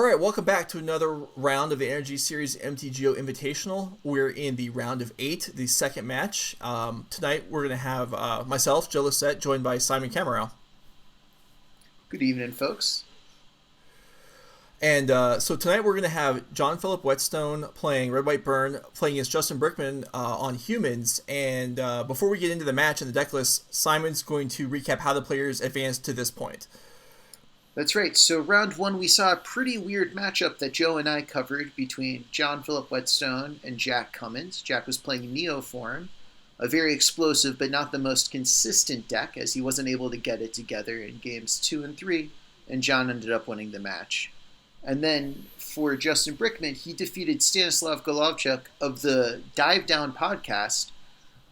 All right, welcome back to another round of the NRG Series MTGO Invitational. We're in the round of 8, the second match. Tonight we're going to have myself, Joe Lossett, joined by Simon Kamerow. Good evening, folks. And so tonight we're going to have John Phillip Whetstone playing Red White Burn, playing against Justin Brickman on humans. And before we get into the match and the deck list, Simon's going to recap how the players advanced to this point. That's right. So round 1, we saw a pretty weird matchup that Joe and I covered between John Phillip Whetstone and Jack Cummins. Jack was playing Neoform, a very explosive but not the most consistent deck, as he wasn't able to get it together in games 2 and 3, and John ended up winning the match. And then for Justin Brickman, he defeated Stanislav Golovchuk of the Dive Down podcast.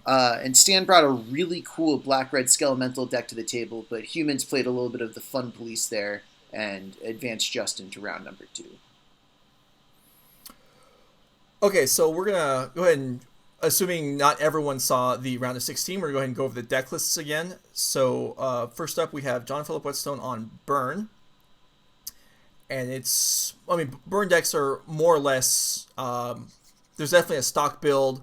And Stan brought a really cool black-red Skelemental deck to the table, but humans played a little bit of the fun police there and advanced Justin to round number 2. Okay, so we're going to go ahead and, assuming not everyone saw the round of 16, we're going to go ahead and go over the deck lists again. So first up, we have John Phillip Whetstone on Burn. And Burn decks are more or less, there's definitely a stock build,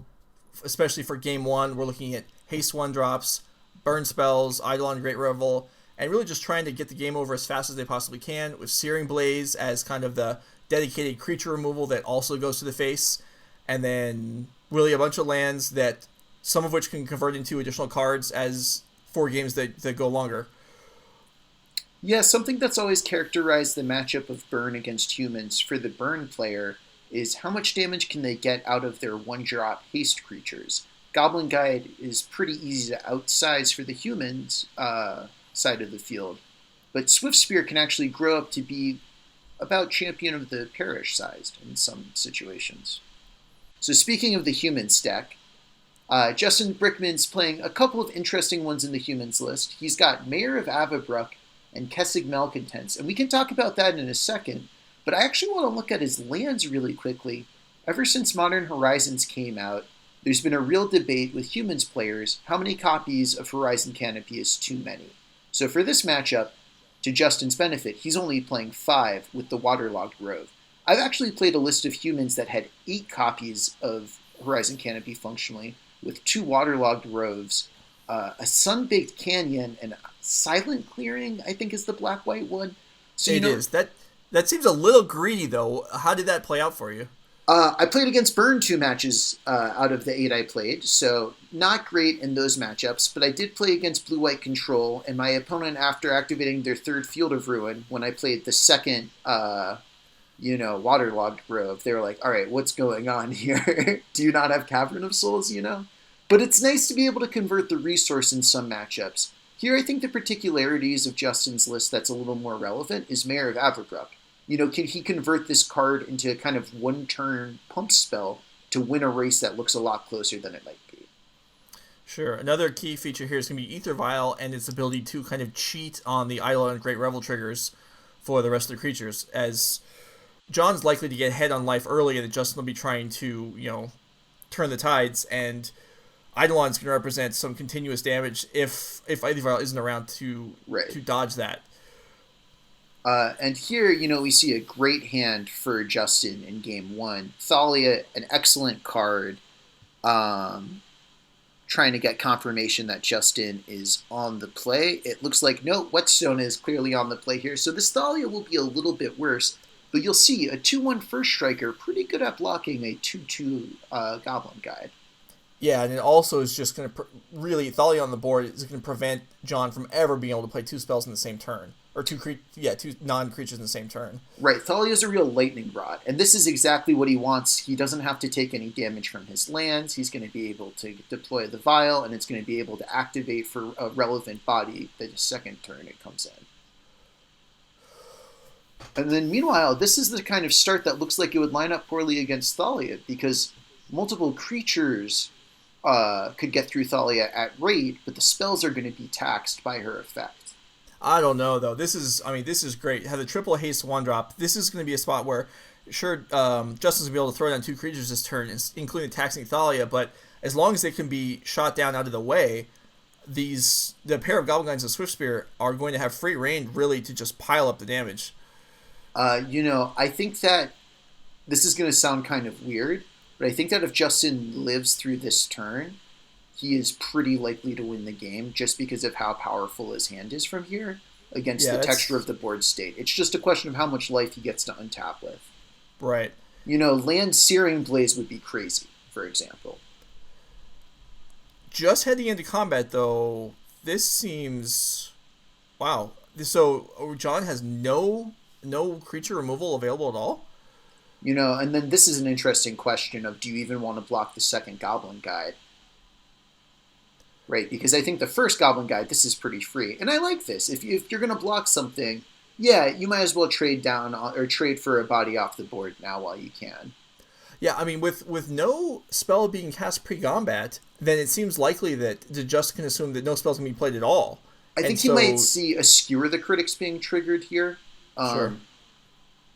especially for game 1. We're looking at haste 1-drops, burn spells, Eidolon Great Revel, and really just trying to get the game over as fast as they possibly can, with Searing Blaze as kind of the dedicated creature removal that also goes to the face, and then really a bunch of lands that some of which can convert into additional cards as 4 games that go longer. Yeah, something that's always characterized the matchup of Burn against humans for the Burn player is how much damage can they get out of their 1-drop haste creatures. Goblin Guide is pretty easy to outsize for the humans side of the field, but Swift Spear can actually grow up to be about Champion of the Parish sized in some situations. So speaking of the humans deck, Justin Brickman's playing a couple of interesting ones in the humans list. He's got Mayor of Avabruck and Kessig Malcontents, and we can talk about that in a second, but I actually want to look at his lands really quickly. Ever since Modern Horizons came out, there's been a real debate with humans players how many copies of Horizon Canopy is too many. So for this matchup, to Justin's benefit, he's only playing 5 with the Waterlogged Grove. I've actually played a list of humans that had 8 copies of Horizon Canopy functionally, with 2 Waterlogged Groves, a Sun-Baked Canyon, and Silent Clearing, I think is the black-white one. So it is. That seems a little greedy, though. How did that play out for you? I played against Burn 2 matches out of the 8 I played, so not great in those matchups, but I did play against Blue-White Control, and my opponent, after activating their 3rd Field of Ruin, when I played the 2nd, Waterlogged Grove, they were like, all right, what's going on here? Do you not have Cavern of Souls, But it's nice to be able to convert the resource in some matchups. Here, I think the particularities of Justin's list that's a little more relevant is Mayor of Avabruck. Can he convert this card into a kind of 1-turn pump spell to win a race that looks a lot closer than it might be? Sure. Another key feature here is going to be Ether Vial and its ability to kind of cheat on the Eidolon and Great Revel triggers for the rest of the creatures, as John's likely to get ahead on life early and Justin will be trying to, turn the tides, and Eidolon's going to represent some continuous damage if Ether Vial isn't around to dodge that. And here, we see a great hand for Justin in game 1. Thalia, an excellent card, trying to get confirmation that Justin is on the play. It looks like, no, Whetstone is clearly on the play here. So this Thalia will be a little bit worse. But you'll see a 2-1 first striker, pretty good at blocking a 2-2 Goblin Guide. Yeah, and it also is just going to really, Thalia on the board is going to prevent John from ever being able to play 2 spells in the same turn. Or 2 non-creatures in the same turn. Right, Thalia's a real lightning rod, and this is exactly what he wants. He doesn't have to take any damage from his lands. He's going to be able to deploy the Vial, and it's going to be able to activate for a relevant body the second turn it comes in. And then meanwhile, this is the kind of start that looks like it would line up poorly against Thalia, because multiple creatures could get through Thalia at rate, but the spells are going to be taxed by her effect. I don't know, though. This is great. Have the triple haste 1-drop. This is going to be a spot where, sure, Justin's going to be able to throw down 2 creatures this turn, including taxing Thalia, but as long as they can be shot down out of the way, the pair of Goblin Guides and Swift Spear are going to have free reign, really, to just pile up the damage. I think that this is going to sound kind of weird, but I think that if Justin lives through this turn, he is pretty likely to win the game just because of how powerful his hand is from here against Yeah, the texture that's of the board state. It's just a question of how much life he gets to untap with. right. Land Searing Blaze would be crazy, for example. Just heading into combat, though, this seems wow. So John has no creature removal available at all. And then this is an interesting question of do you even want to block the second Goblin Guide? Right, because I think the first Goblin Guide, this is pretty free. And I like this. If you're going to block something, yeah, you might as well trade down or trade for a body off the board now while you can. Yeah, I mean, with no spell being cast pre-combat, then it seems likely that the just can assume that no spells can be played at all. I And think you so, might see a Skewer the Critics being triggered here. sure.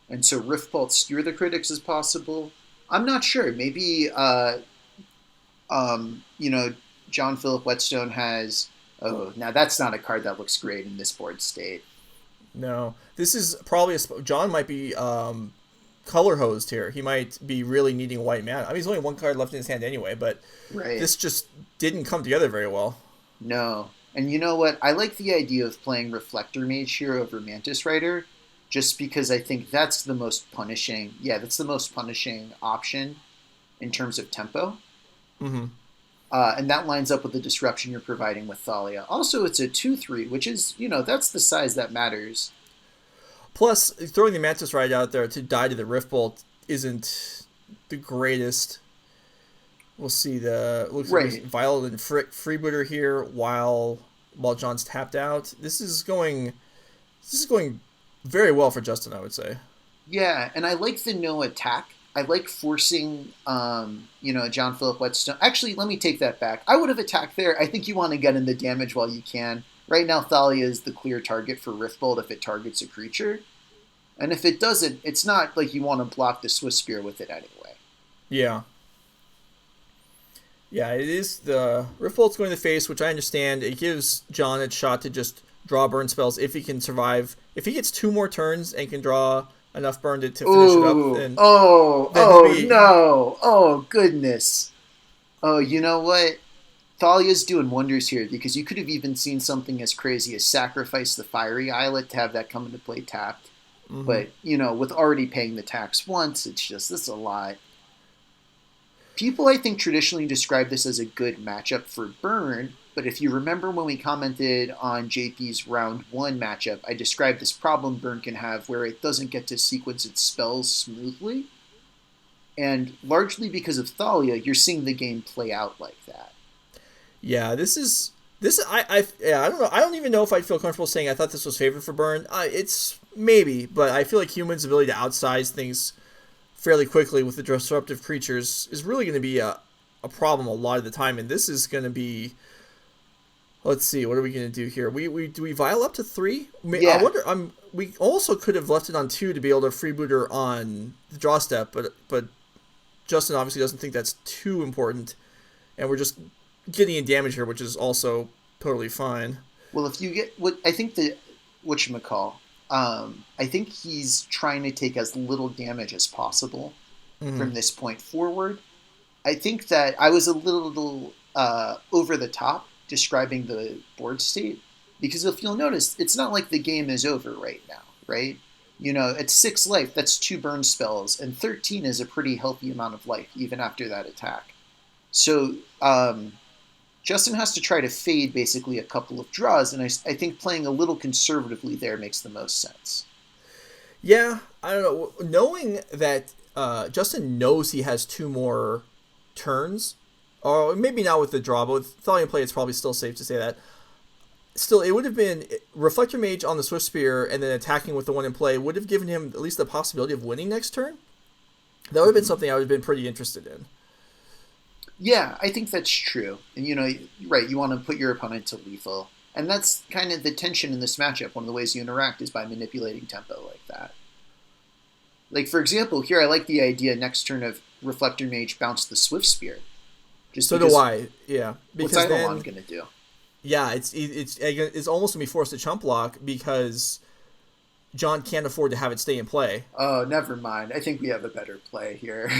And so Riftbolt Skewer the Critics is possible. I'm not sure. Maybe, John Phillip Whetstone has. Oh, now that's not a card that looks great in this board state. No, this is probably John might be color hosed here. He might be really needing white mana. I mean, there's only one card left in his hand anyway, but Right. this just didn't come together very well. No. And you know what? I like the idea of playing Reflector Mage here over Mantis Rider, just because I think that's the most punishing. Yeah, that's the most punishing option in terms of tempo. Mm-hmm. And that lines up with the disruption you're providing with Thalia. Also, it's a 2/3, which is, that's the size that matters. Plus, throwing the Mantis right out there to die to the Rift Bolt isn't the greatest. We'll see the looks Right. like Violet and Freebooter here while John's tapped out. This is going very well for Justin, I would say. Yeah, and I like the no attack. I like forcing, John Phillip Whetstone. Actually, let me take that back. I would have attacked there. I think you want to get in the damage while you can. Right now, Thalia is the clear target for Riftbolt if it targets a creature. And if it doesn't, it's not like you want to block the Swiss Spear with it anyway. Yeah. Yeah, it is the Rift Bolt's going to face, which I understand. It gives John a shot to just draw burn spells if he can survive. If he gets 2 more turns and can draw enough burn to finish it up, then No. Oh, goodness. Oh, you know what? Thalia's doing wonders here because you could have even seen something as crazy as sacrifice the Fiery Islet to have that come into play tapped. mm-hmm. But, with already paying the tax once, this is a lot. People, I think, traditionally describe this as a good matchup for burn, but if you remember when we commented on JP's round 1 matchup, I described this problem burn can have where it doesn't get to sequence its spells smoothly. And largely because of Thalia, you're seeing the game play out like that. Yeah, I don't know. I don't even know if I'd feel comfortable saying I thought this was favored for burn. It's maybe, but I feel like humans' ability to outsize things fairly quickly with the disruptive creatures is really going to be a problem a lot of the time, and this is going to be. Let's see, what are we going to do here? Do we vial up to 3? Yeah. I wonder. We also could have left it on 2 to be able to freebooter on the draw step, but Justin obviously doesn't think that's too important, and we're just getting in damage here, which is also totally fine. Well, if you get what I think whatchamacall, I think he's trying to take as little damage as possible from this point forward. I think that I was a little over the top describing the board state because if you'll notice, it's not like the game is over right now, right? At 6 life, that's 2 burn spells, and 13 is a pretty healthy amount of life even after that attack. So Justin has to try to fade basically a couple of draws, and I think playing a little conservatively there makes the most sense. Yeah, I don't know. Knowing that Justin knows he has 2 more turns, or maybe not with the draw, but with Thalian play, it's probably still safe to say that. Still, it would have been Reflector Mage on the Swift Spear and then attacking with the one in play would have given him at least the possibility of winning next turn. That would have been something I would have been pretty interested in. Yeah, I think that's true. And, right, you want to put your opponent to lethal. And that's kind of the tension in this matchup. One of the ways you interact is by manipulating tempo like that. Like, for example, here I like the idea next turn of Reflector Mage bounce the Swift Spear. So do I, yeah. Because what's Eidolon going to do? Yeah, it's almost going to be forced to chump block because John can't afford to have it stay in play. Oh, never mind. I think we have a better play here.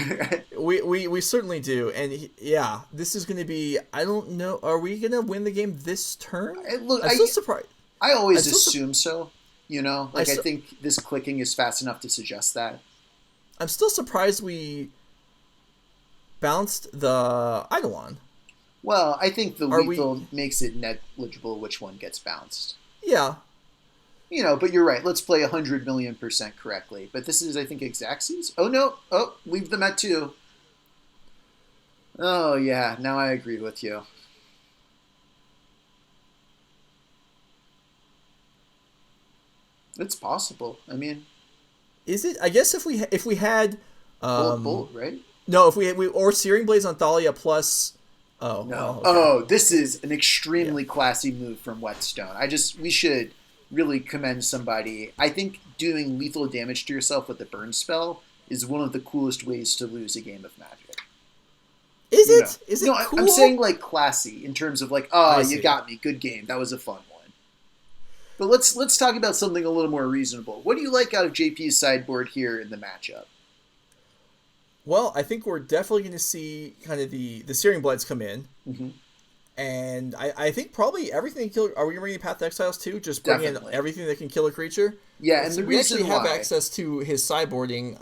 We certainly do, and yeah, this is going to be. I don't know. Are we going to win the game this turn? Look, I'm still surprised. I always assume so. I I think this clicking is fast enough to suggest that. I'm still surprised we bounced the Eidolon. Well, I think the lethal makes it negligible which one gets bounced. Yeah. But you're right. Let's play 100 million% correctly. But this is, I think, Xaxes. Oh, no. Oh, leave them at 2. Oh, yeah. Now I agree with you. It's possible. I mean, is it? I guess if we had bolt, right? No, if we or Searing Blades on Thalia plus. Oh no. Okay. Oh, this is an extremely classy move from Whetstone. We should really commend somebody. I think doing lethal damage to yourself with the burn spell is one of the coolest ways to lose a game of Magic. Is it? Is it no, cool? I'm saying like classy in terms of like, you got me, good game, that was a fun one. But let's talk about something a little more reasonable. What do you like out of JP's sideboard here in the matchup? Well, I think we're definitely going to see kind of the Searing Blades come in. Mm-hmm. And I think probably everything kill. Are we going to bring in Path to Exiles too? Just bring in everything that can kill a creature. Yeah, and the reason we actually have access to his sideboarding,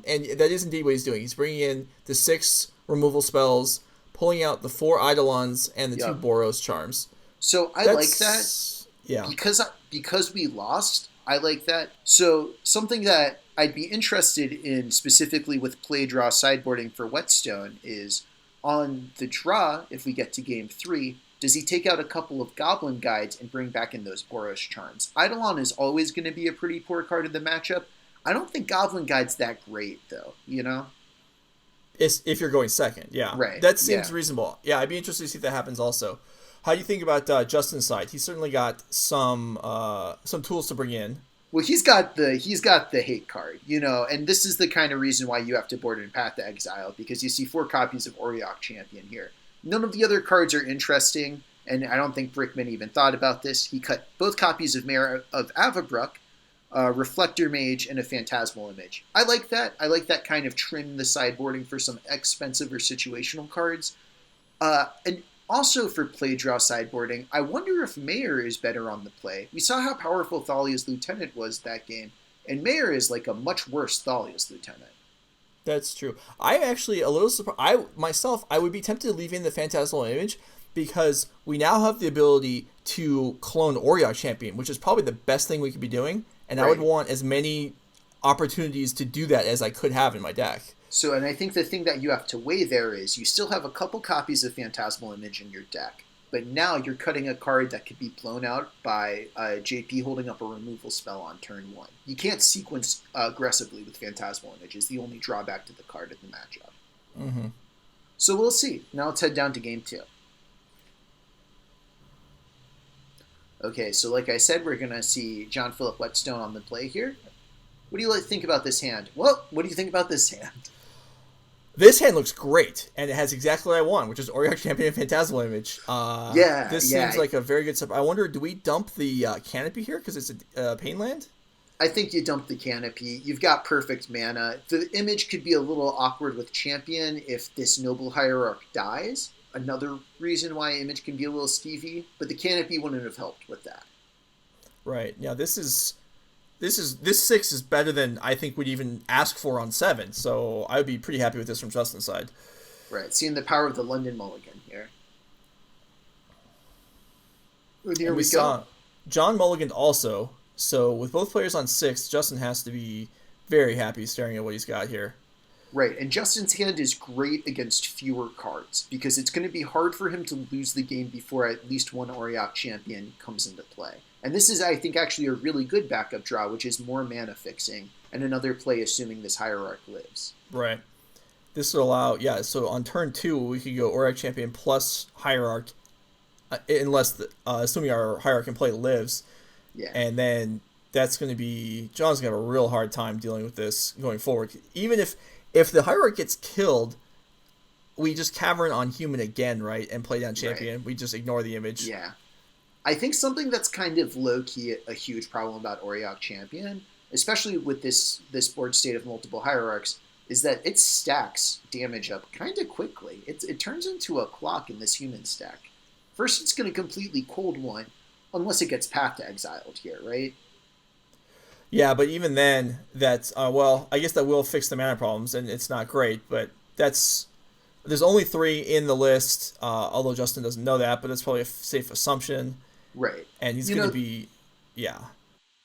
and that is indeed what he's doing. He's bringing in the 6 removal spells, pulling out the 4 Eidolons and the 2 Boros charms. So I like that. Yeah, because we lost. I like that. So something that I'd be interested in specifically with play draw sideboarding for Whetstone is, on the draw, if we get to game 3, does he take out a couple of Goblin Guides and bring back in those Boros charms? Eidolon is always going to be a pretty poor card in the matchup. I don't think Goblin Guide's that great, though, It's, if you're going second, yeah. Right. That seems reasonable. Yeah, I'd be interested to see if that happens also. How do you think about Justin's side? He's certainly got some tools to bring in. Well, he's got the hate card, and this is the kind of reason why you have to board in Path to Exile, because you see 4 copies of Auriok Champion here. None of the other cards are interesting, and I don't think Brickman even thought about this. He cut both copies of Mayor of Avabruck, Reflector Mage, and a Phantasmal Image. I like that. I like that kind of trim the sideboarding for some expensive or situational cards. And also for play draw sideboarding, I wonder if Mayor is better on the play. We saw how powerful Thalia's Lieutenant was that game, and Mayor is like a much worse Thalia's Lieutenant. That's true. I'm actually a little surprised. I would be tempted to leave in the Phantasmal Image because we now have the ability to clone Auriok Champion, which is probably the best thing we could be doing, and I would want as many opportunities to do that as I could have in my deck. So, and I think the thing that you have to weigh there is you still have a couple copies of Phantasmal Image in your deck, but now you're cutting a card that could be blown out by JP holding up a removal spell on turn 1. You can't sequence aggressively with Phantasmal Image, is the only drawback to the card in the matchup. Mm-hmm. So we'll see. Now let's head down to game 2. Okay, so like I said, we're going to see John Phillip Whetstone on the play here. What do you think about this hand? Well, what do you think about this hand? This hand looks great, and it has exactly what I want, which is Auriok Champion and Phantasmal Image. This seems like a very good stuff. I wonder, do we dump the Canopy here because it's a pain land? I think you dump the Canopy. You've got perfect mana. The image could be a little awkward with Champion if this Noble Hierarch dies. Another reason why Image can be a little skeevy, but the Canopy wouldn't have helped with that. Right. Now this 6 is better than I think we'd even ask for on 7, so I would be pretty happy with this from Justin's side. Right, seeing the power of the London Mulligan here. And here we go. Saw John mulliganed also, so with both players on 6, Justin has to be very happy staring at what he's got here. Right, and Justin's hand is great against fewer cards, because it's going to be hard for him to lose the game before at least one Auriok Champion comes into play. And this is, I think, actually a really good backup draw, which is more mana fixing, and another play assuming this Hierarch lives. Right. This would allow, so on turn 2, we could go Auriok Champion plus Hierarch, unless, assuming our Hierarch in play lives. Yeah. And then that's going to be, John's going to have a real hard time dealing with this going forward. Even if the Hierarch gets killed, we just Cavern on Human again, right, and play down Champion. Right. We just ignore the image. Yeah. I think something that's kind of low-key a huge problem about Auriok Champion especially with this board state of multiple hierarchs, is that it stacks damage up kind of quickly. It turns into a clock in this human stack. First, it's going to completely cold one, unless it gets Path to Exiled here, right? Yeah, but even then, that's well, I guess that will fix the mana problems, and it's not great. But that's there's only 3 in the list. Although Justin doesn't know that, but that's probably a safe assumption. Right. And he's going to be, yeah.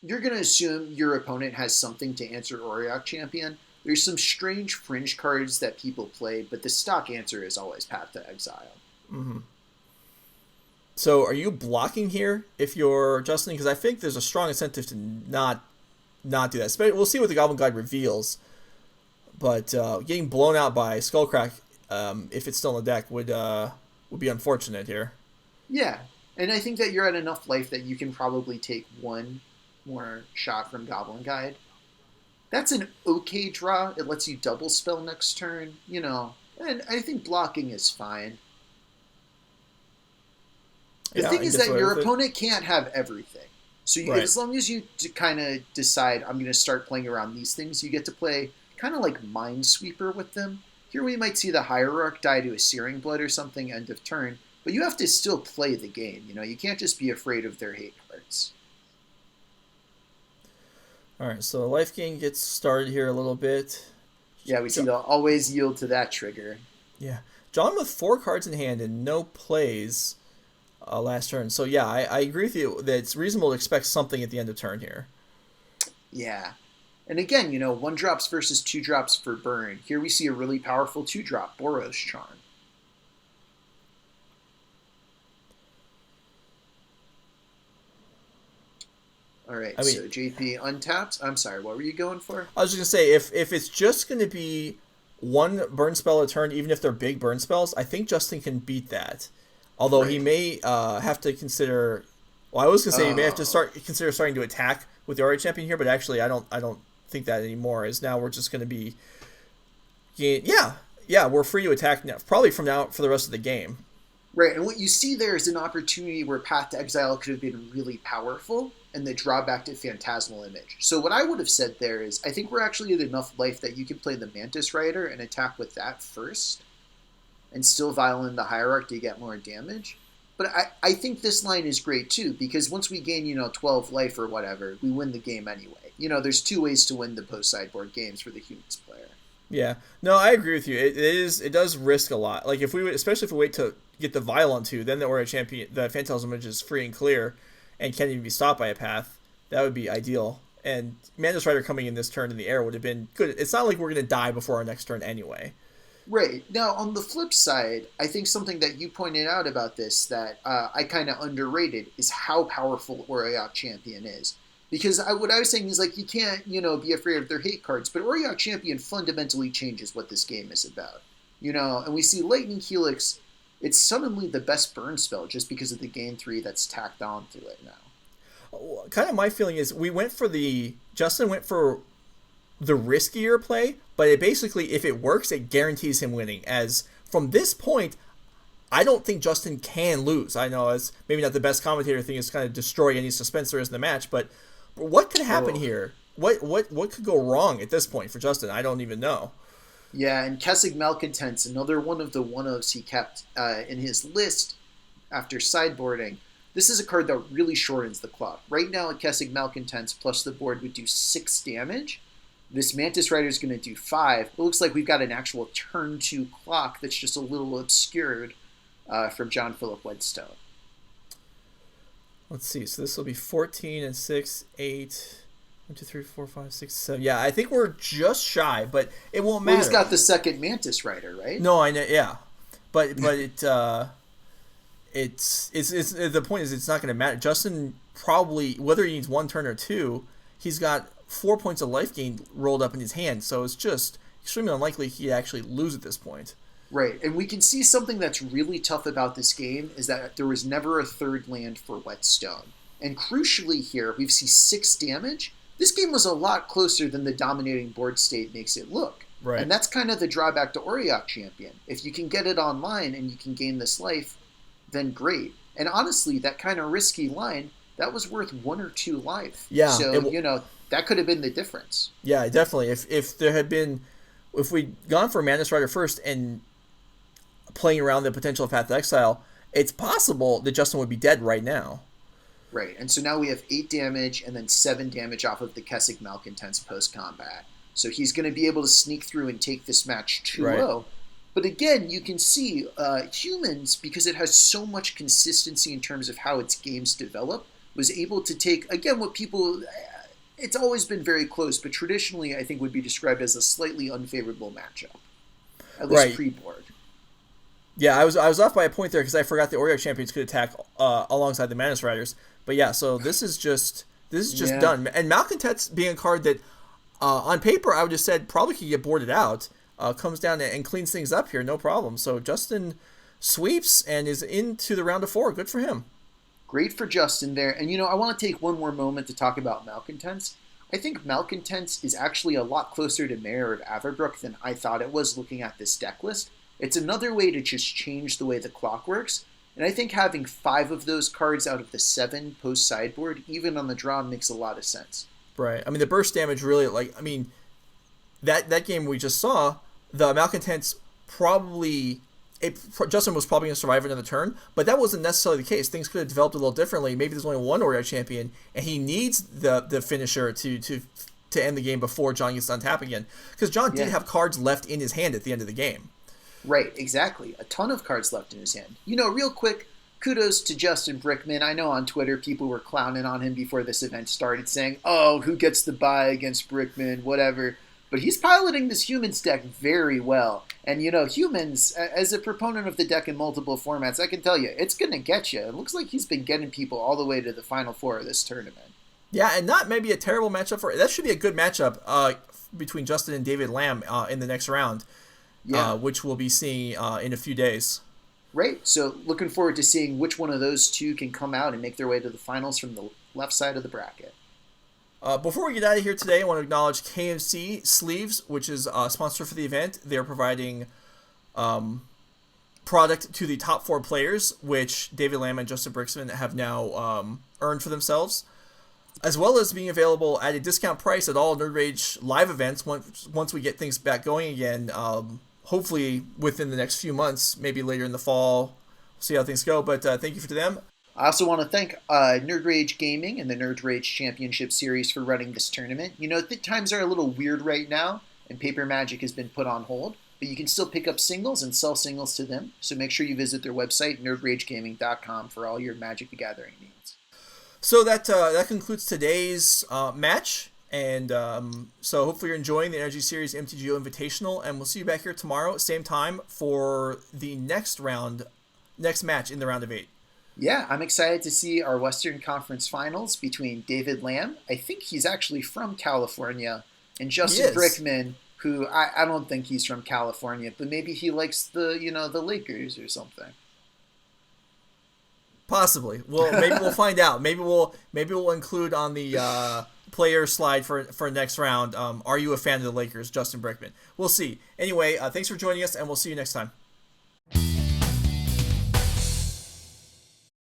You're going to assume your opponent has something to answer Auriok Champion. There's some strange fringe cards that people play, but the stock answer is always Path to Exile. Mm-hmm. So are you blocking here if you're Justin? Because I think there's a strong incentive to not do that. We'll see what the Goblin Guide reveals. But getting blown out by Skullcrack, if it's still in the deck, would be unfortunate here. Yeah, and I think that you're at enough life that you can probably take one more shot from Goblin Guide. That's an okay draw. It lets you double spell next turn, and I think blocking is fine. The thing is that your opponent can't have everything. So as long as you kind of decide, I'm going to start playing around these things, you get to play kind of like Minesweeper with them. Here we might see the Hierarch die to a Searing Blood or something end of turn, but you have to still play the game. You can't just be afraid of their hate cards. All right, so the life gain gets started here a little bit. Yeah, we see they'll always yield to that trigger. Yeah. John with 4 cards in hand and no plays last turn. So, yeah, I agree with you that it's reasonable to expect something at the end of turn here. Yeah. And again, 1-drops versus 2-drops for burn. Here we see a really powerful 2-drop, Boros Charm. All right, so JP untapped. I'm sorry, what were you going for? I was just going to say, if it's just going to be 1 burn spell a turn, even if they're big burn spells, I think Justin can beat that. Although he may have to consider... Well, I was going to say he may have to consider starting to attack with the Auriok Champion here, but actually I don't think that anymore, as now we're just going to be... Yeah, we're free to attack now, probably from now for the rest of the game. Right, and what you see there is an opportunity where Path to Exile could have been really powerful, and the drawback to Phantasmal Image. So what I would have said there is, I think we're actually at enough life that you can play the Mantis Rider and attack with that first, and still Violin the Hierarch to get more damage. But I think this line is great too, because once we gain, 12 life or whatever, we win the game anyway. There's 2 ways to win the post-sideboard games for the humans player. Yeah. No, I agree with you. It does risk a lot. Like especially if we wait to get the Violin too, then the Auriok Champion, the Phantasmal Image is free and clear and can't even be stopped by a path. That would be ideal. And Mantis Rider coming in this turn in the air would have been good. It's not like we're going to die before our next turn anyway. Right. Now, on the flip side, I think something that you pointed out about this that I kind of underrated is how powerful Auriok Champion is. Because what I was saying is, like, you can't, be afraid of their hate cards, but Auriok Champion fundamentally changes what this game is about. And we see Lightning Helix, it's suddenly the best burn spell just because of the gain 3 that's tacked on to it now. Kind of my feeling is Justin went for the riskier play, but it basically, if it works, it guarantees him winning. As from this point, I don't think Justin can lose. I know it's maybe not the best commentator thing is kind of destroy any suspense there is in the match, but what could happen here? What could go wrong at this point for Justin? I don't even know. Yeah, and Kessig Malcontents, another one of the 1-ofs he kept in his list after sideboarding. This is a card that really shortens the clock. Right now, a Kessig Malcontents plus the board would do 6 damage. This Mantis Rider is going to do 5. It looks like we've got an actual turn 2 clock that's just a little obscured from John Phillip Whetstone. Let's see. So this will be 14 and 6, 8... 1, 2, 3, 4, 5, 6, 7. Yeah, I think we're just shy, but it won't matter. Well, he's got the second Mantis Rider, right? No, I know. Yeah, but it's the point is it's not going to matter. Justin probably, whether he needs 1 turn or 2, he's got 4 points of life gain rolled up in his hand, so it's just extremely unlikely he'd actually lose at this point. Right, and we can see something that's really tough about this game is that there was never a third land for Whetstone. And crucially here, we see 6 damage. This game was a lot closer than the dominating board state makes it look. Right. And that's kind of the drawback to Auriok Champion. If you can get it online and you can gain this life, then great. And honestly, that kind of risky line, that was worth 1 or 2 life. Yeah, So, that could have been the difference. yeah, definitely. If there had been, if we'd gone for Madness Rider first and playing around the potential of Path to Exile, it's possible that Justin would be dead right now. Right, and so now we have 8 damage and then 7 damage off of the Kessig Malcontents post-combat. So he's going to be able to sneak through and take this match 2-0. Right. But again, you can see Humans, because it has so much consistency in terms of how its games develop, was able to take, again, what people... It's always been very close, but traditionally I think would be described as a slightly unfavorable matchup. At least pre-board. Yeah, I was off by a point there because I forgot the Oreo champions could attack alongside the Madness Riders. But yeah, so this is just done. And Malcontents being a card that on paper I would have said probably could get boarded out, comes down and cleans things up here, no problem. So Justin sweeps and is into the round of 4. Good for him. Great for Justin there. And I want to take one more moment to talk about Malcontents. I think Malcontents is actually a lot closer to Mayor of Averbrook than I thought it was looking at this deck list. It's another way to just change the way the clock works. And I think having 5 of those cards out of the 7 post-sideboard, even on the draw, makes a lot of sense. Right. I mean, the burst damage really, that game we just saw, the Malcontents Justin was probably going to survive another turn, but that wasn't necessarily the case. Things could have developed a little differently. Maybe there's only one Oreo champion, and he needs the finisher to end the game before John gets to untap again. Because John did have cards left in his hand at the end of the game. Right, exactly. A ton of cards left in his hand. Real quick, kudos to Justin Brickman. I know on Twitter people were clowning on him before this event started, saying, oh, who gets the bye against Brickman, whatever. But he's piloting this Humans deck very well. And, Humans, as a proponent of the deck in multiple formats, I can tell you, it's going to get you. It looks like he's been getting people all the way to the Final Four of this tournament. Yeah, and not maybe a terrible matchup that should be a good matchup between Justin and David Lamb in the next round. Yeah. Which we'll be seeing in a few days. Right. So looking forward to seeing which one of those two can come out and make their way to the finals from the left side of the bracket. Before we get out of here today, I want to acknowledge KMC Sleeves, which is a sponsor for the event. They're providing product to the top 4 players, which David Lamb and Justin Brickman have now earned for themselves, as well as being available at a discount price at all Nerd Rage live events once we get things back going again. Hopefully within the next few months, maybe later in the fall. We'll see how things go, but thank you to them. I also want to thank Nerd Rage Gaming and the Nerd Rage Championship Series for running this tournament. The times are a little weird right now, and Paper Magic has been put on hold, but you can still pick up singles and sell singles to them, so make sure you visit their website, nerdragegaming.com, for all your Magic the Gathering needs. So that concludes today's match. And so hopefully you're enjoying the NRG Series MTGO Invitational, and we'll see you back here tomorrow, same time, for the next match in the round of 8. Yeah, I'm excited to see our Western Conference Finals between David Lamb, I think he's actually from California, and Justin Brickman, who I don't think he's from California, but maybe he likes the Lakers or something. Possibly. Well, maybe we'll find out. Maybe we'll include on the player slide for next round. Are you a fan of the Lakers, Justin Brickman? We'll see. Anyway, thanks for joining us, and we'll see you next time.